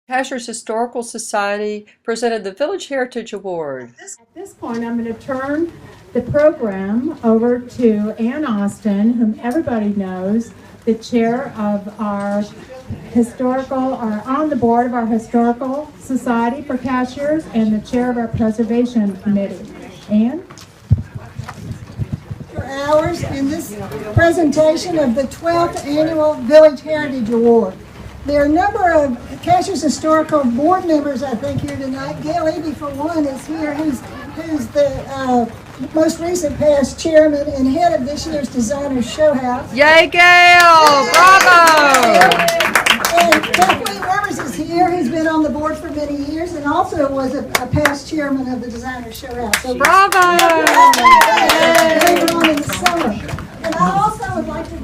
Cashiers Historical Society presented the Village Heritage Award. At this point, I'm going to turn the program over to Ann Austin, whom everybody knows, the chair of our on the board of our Historical Society for Cashiers and the chair of our Preservation Committee. Ann? For hours in this presentation of the 12th Annual Village Heritage Award. There are a number of Cashiers Historical board members, I think, here tonight. Gail Eby, for one, is here, who's the most recent past chairman and head of this year's Designers Show House. Yay, Gail! Bravo! And Kathleen Rivers is here, who's been on the board for many years and also was a past chairman of the Designers Show House. So Bravo! later on in the summer. And I also would like to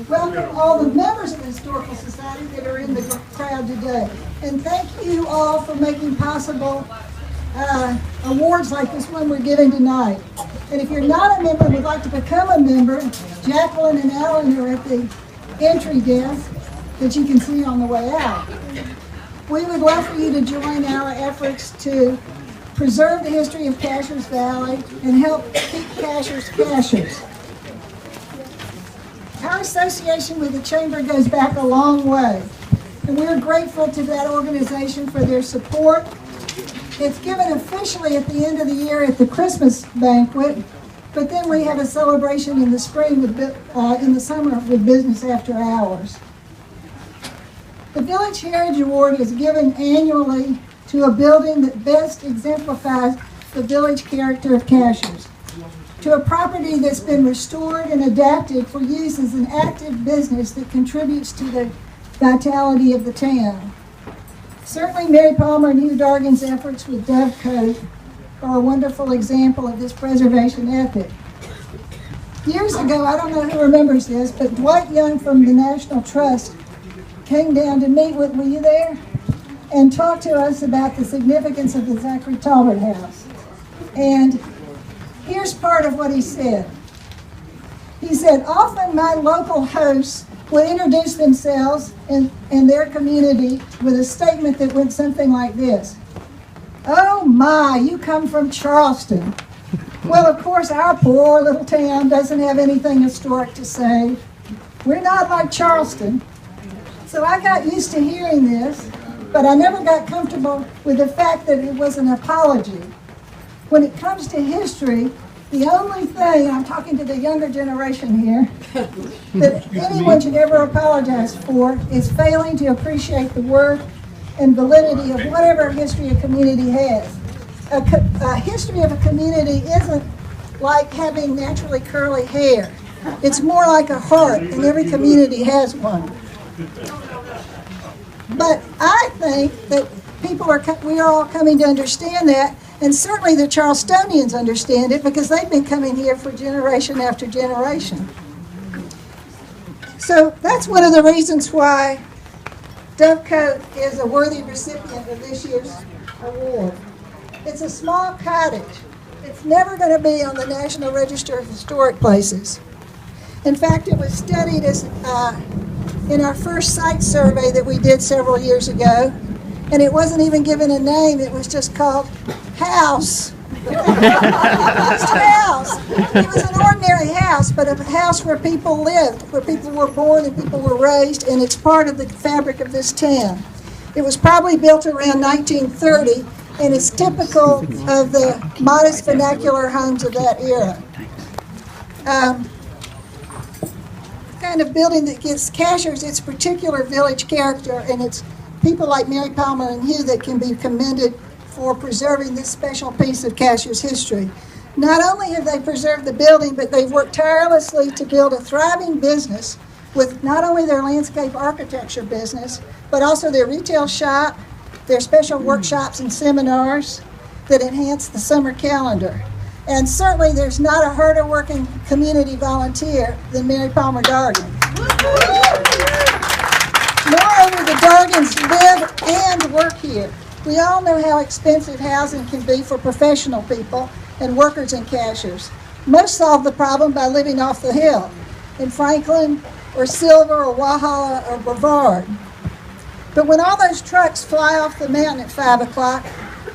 welcome all the members of the Historical Society that are in the crowd today. And thank you all for making possible awards like this one we're giving tonight. And if you're not a member and would like to become a member, Jacqueline and Alan are at the entry desk that you can see on the way out. We would love for you to join our efforts to preserve the history of Cashiers Valley and help keep Cashiers Cashiers. Our association with the Chamber goes back a long way, and we're grateful to that organization for their support. It's given officially at the end of the year at the Christmas banquet, but then we have a celebration in the spring, in the summer with Business After Hours. The Village Heritage Award is given annually to a building that best exemplifies the village character of Cashiers, to a property that's been restored and adapted for use as an active business that contributes to the vitality of the town. Certainly Mary Palmer and Hugh Dargan's efforts with Dovecote are a wonderful example of this preservation ethic. Years ago, I don't know who remembers this, but Dwight Young from the National Trust came down to meet with, were you there? And talked to us about the significance of the Zachary Talbot House. And here's part of what he said. He said, often my local hosts would introduce themselves and their community with a statement that went something like this. Oh my, you come from Charleston. Well, of course, our poor little town doesn't have anything historic to say. We're not like Charleston. So I got used to hearing this, but I never got comfortable with the fact that it was an apology. When it comes to history, the only thing, I'm talking to the younger generation here, that anyone should ever apologize for is failing to appreciate the worth and validity of whatever history a community has. A history of a community isn't like having naturally curly hair. It's more like a heart, and every community has one. But I think that we are all coming to understand that, and certainly the Charlestonians understand it because they've been coming here for generation after generation. So that's one of the reasons why Dovecote is a worthy recipient of this year's award. It's a small cottage. It's never going to be on the National Register of Historic Places. In fact, it was studied as in our first site survey that we did several years ago, and it wasn't even given a name. It was just called House. Just House. It was an ordinary house, but a house where people lived, where people were born and people were raised, and it's part of the fabric of this town. It was probably built around 1930, and it's typical of the modest vernacular homes of that era. Kind of building that gives Cashiers its particular village character, and it's people like Mary Palmer and Hugh that can be commended for preserving this special piece of Cashiers history. Not only have they preserved the building, but they've worked tirelessly to build a thriving business with not only their landscape architecture business, but also their retail shop, their special workshops and seminars that enhance the summer calendar. And certainly there's not a harder working community volunteer than Mary Palmer Dargan. Moreover, the Dargans live and work here. We all know how expensive housing can be for professional people and workers and cashiers. Most solve the problem by living off the hill in Franklin or Silver or Walhalla or Brevard. But when all those trucks fly off the mountain at 5 o'clock,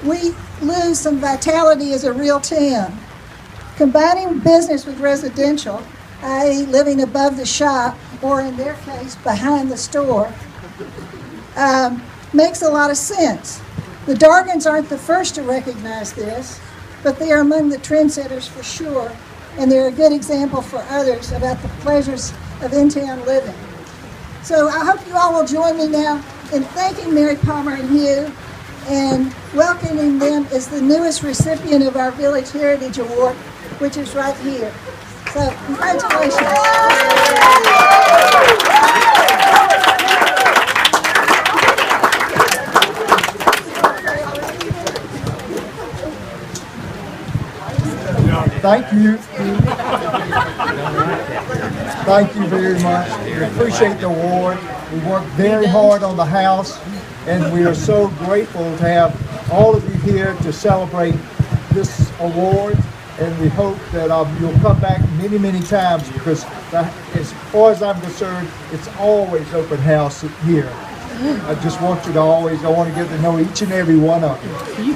we lose some vitality as a real team. Combining business with residential, i.e. living above the shop, or in their case, behind the store, makes a lot of sense. The Dargans aren't the first to recognize this, but they are among the trendsetters for sure, and they're a good example for others about the pleasures of in-town living. So I hope you all will join me now in thanking Mary Palmer and Hugh and welcoming them as the newest recipient of our Village Heritage Award, which is right here. So congratulations. Thank you. Thank you very much. We appreciate the award. We worked very hard on the house, and we are so grateful to have all of you here to celebrate this award. And we hope that you'll come back many, many times, because as far as I'm concerned, it's always open house here. I just want you to I want to get to know each and every one of you.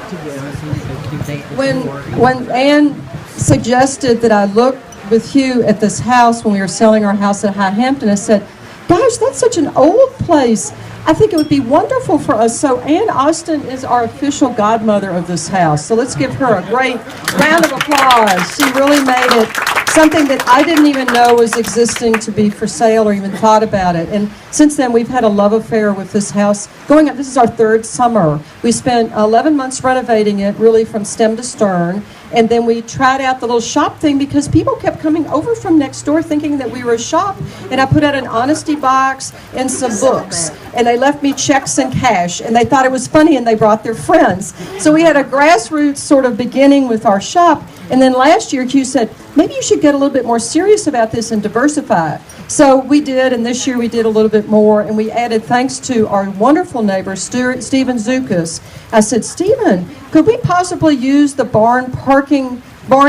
When Ann suggested that I look with Hugh at this house when we were selling our house at High Hampton, I said, gosh, that's such an old place. I think it would be wonderful for us. So Ann Austin is our official godmother of this house. So let's give her a great round of applause. She really made it something that I didn't even know was existing to be for sale or even thought about it. And since then, we've had a love affair with this house. This is our third summer. We spent 11 months renovating it, really from stem to stern. And then we tried out the little shop thing because people kept coming over from next door thinking that we were a shop. And I put out an honesty box and some books. And they left me checks and cash. And they thought it was funny and they brought their friends. So we had a grassroots sort of beginning with our shop. And then last year, Q said, maybe you should get a little bit more serious about this and diversify. So we did, and this year we did a little bit more, and we added, thanks to our wonderful neighbor, Stephen Zukas. I said, Stephen, could we possibly use the barn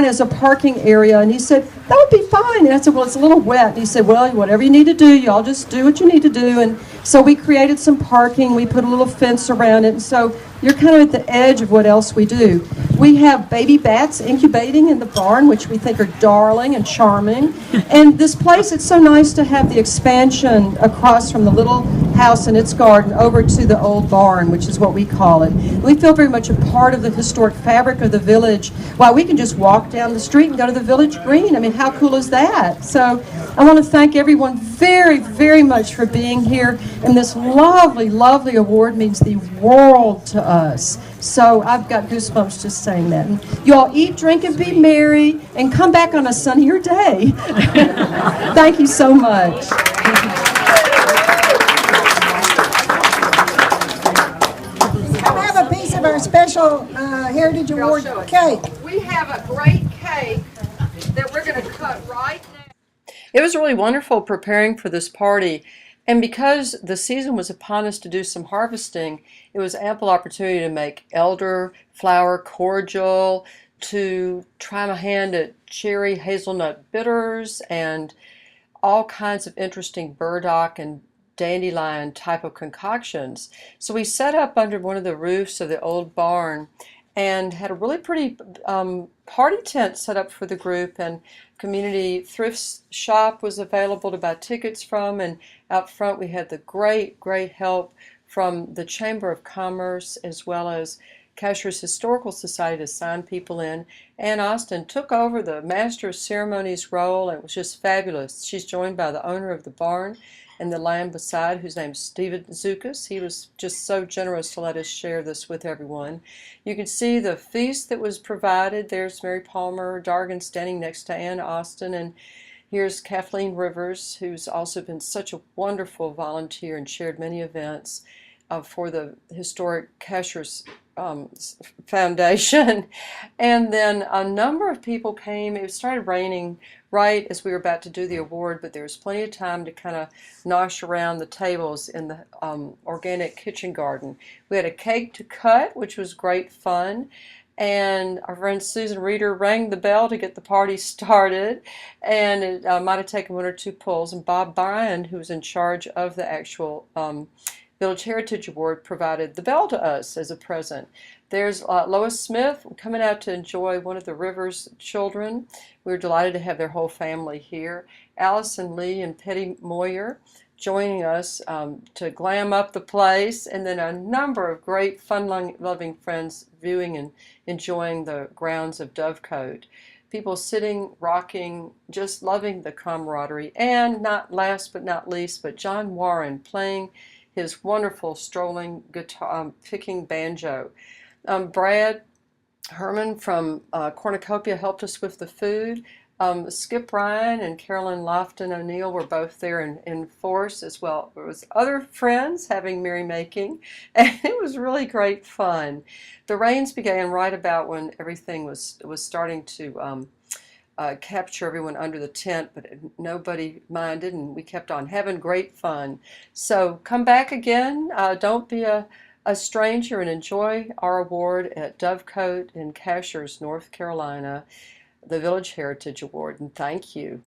as a parking area? And he said, that would be fine. And I said, well, it's a little wet. And he said, well, whatever you need to do, y'all just do what you need to do. And so we created some parking. We put a little fence around it. And so you're kind of at the edge of what else we do. We have baby bats incubating in the barn, which we think are darling and charming. And this place, it's so nice to have the expansion across from the little house and its garden over to the old barn, which is what we call it. We feel very much a part of the historic fabric of the village. While we can just walk down the street and go to the village green. I mean, how cool is that? So I want to thank everyone very, very much for being here. And this lovely, lovely award means the world to us. So I've got goosebumps just saying that. And you all eat, drink, and be merry, and come back on a sunnier day. Thank you so much. I have a piece of our special Heritage Award cake. We have a great cake that we're going to cut right now. It was really wonderful preparing for this party. And because the season was upon us to do some harvesting, it was ample opportunity to make elderflower cordial, to try my hand at cherry hazelnut bitters, and all kinds of interesting burdock and dandelion type of concoctions. So we set up under one of the roofs of the old barn and had a really pretty party tent set up for the group, and community thrift shop was available to buy tickets from, and out front we had the great help from the Chamber of Commerce as well as Cashiers Historical Society to sign people in. Ann Austin took over the Master of Ceremonies role, and it was just fabulous. She's joined by the owner of the barn and the land beside, whose name's Stephen Zukas. He was just so generous to let us share this with everyone. You can see the feast that was provided. There's Mary Palmer, Dargan standing next to Ann Austin, and here's Kathleen Rivers, who's also been such a wonderful volunteer and chaired many events for the historic Cashiers Foundation. And then a number of people came. It started raining right as we were about to do the award, but there was plenty of time to kind of nosh around the tables in the organic kitchen garden. We had a cake to cut, which was great fun. And our friend Susan Reeder rang the bell to get the party started, and it might have taken one or two pulls. And Bob Bryan, who was in charge of the actual Village Heritage Award provided the bell to us as a present. There's Lois Smith coming out to enjoy one of the Rivers children. We were delighted to have their whole family here. Allison Lee and Petty Moyer joining us to glam up the place, and then a number of great fun-loving friends viewing and enjoying the grounds of Dovecote. People sitting, rocking, just loving the camaraderie, and not last but not least, but John Warren playing his wonderful strolling guitar, picking banjo. Brad Herman from Cornucopia helped us with the food. Skip Ryan and Carolyn Lofton O'Neill were both there in force as well. There was other friends having merrymaking, and it was really great fun. The rains began right about when everything was starting to capture everyone under the tent, but nobody minded, and we kept on having great fun. So come back again. Don't be a stranger and enjoy our award at Dovecote in Cashiers, North Carolina, the Village Heritage Award, and thank you.